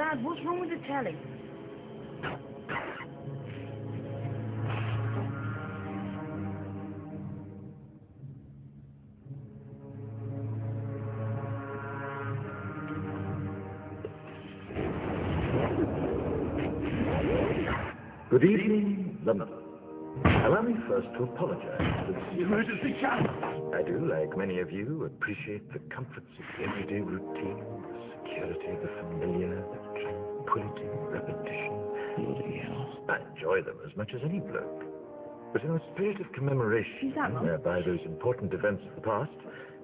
Dad, what's wrong with the telly? Good evening, London. Allow me first to apologize for this Emergency channel! I do, like many of you, appreciate the comforts of everyday routine, the security of the familiar, the tranquility of repetition. Bloody hell. I enjoy them as much as any bloke. But in a spirit of commemoration, whereby those important events of the past,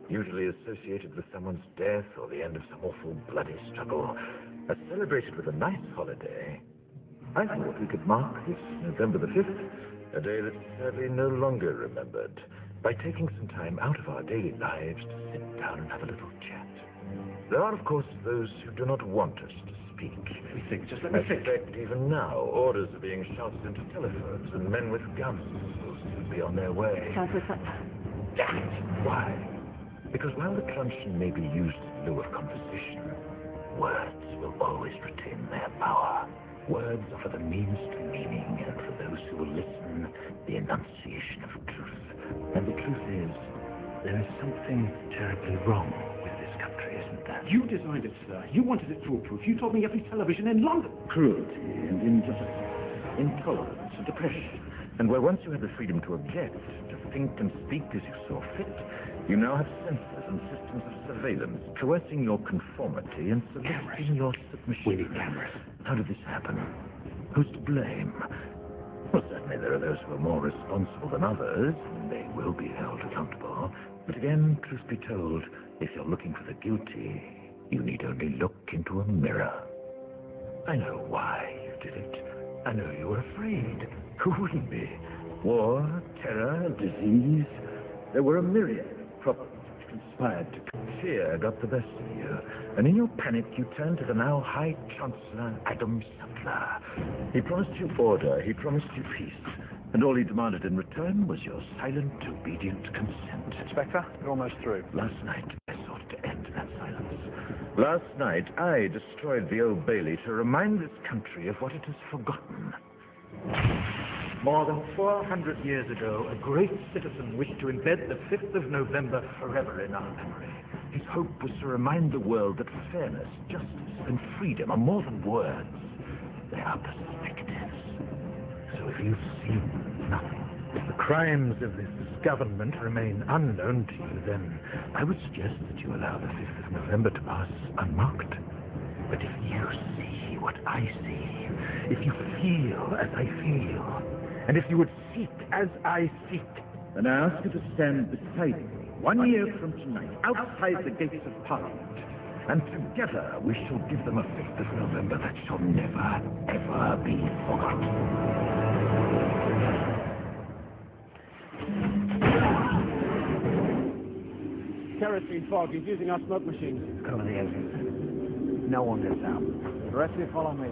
usually associated with someone's death or the end of some awful bloody struggle, are celebrated with a nice holiday, I thought we could mark this November the 5th, a day that's sadly no longer remembered, by taking some time out of our daily lives to sit down and have a little chat. There are, of course, those who do not want us to speak. Let me think, just let me think. In fact, even now, orders are being shouted into telephones, and men with guns will soon be on their way. Damn it! Why? Because while the truncheon may be used in lieu of conversation, words will always retain their power. Words offer the means to meaning, and for those who will listen, the enunciation of truth. And the truth is, there is something terribly wrong with this country, isn't there? You designed it, sir. You wanted it foolproof. You told me every television in London. Cruelty and injustice, intolerance and depression. And where once you had the freedom to object, to think and speak as you saw fit, you now have censors and systems of surveillance, coercing your conformity and soliciting your submission. We need cameras. How did this happen? Who's to blame? Well, certainly there are those who are more responsible than others, and they will be held accountable. But again, truth be told, if you're looking for the guilty, you need only look into a mirror. I know why you did it. I know you were afraid. Who wouldn't be? War, terror, disease. There were a myriad of problems which conspired to fear got the best of you. And in your panic, you turned to the now High Chancellor Adam Sutler. He promised you order, he promised you peace. And all he demanded in return was your silent, obedient consent. Inspector, you're almost through. Last night, I sought to end that silence. Last night, I destroyed the Old Bailey to remind this country of what it has forgotten. More than 400 years ago, a great citizen wished to embed the 5th of November forever in our memory. His hope was to remind the world that fairness, justice, and freedom are more than words. They are perspectives. So if you've seen nothing, If the crimes of this government remain unknown to you, then I would suggest that you allow the 5th of November to pass unmarked. But if you see what I see, if you feel as I feel, and if you would seek as I seek, then I ask you to stand beside me 1 year from tonight, outside the gates of Parliament. And together we shall give them a 5th of November that shall never, ever be forgotten. Kerosene fog. He's using our smoke machines. Cover the exits. No one gets out. The rest of you follow me.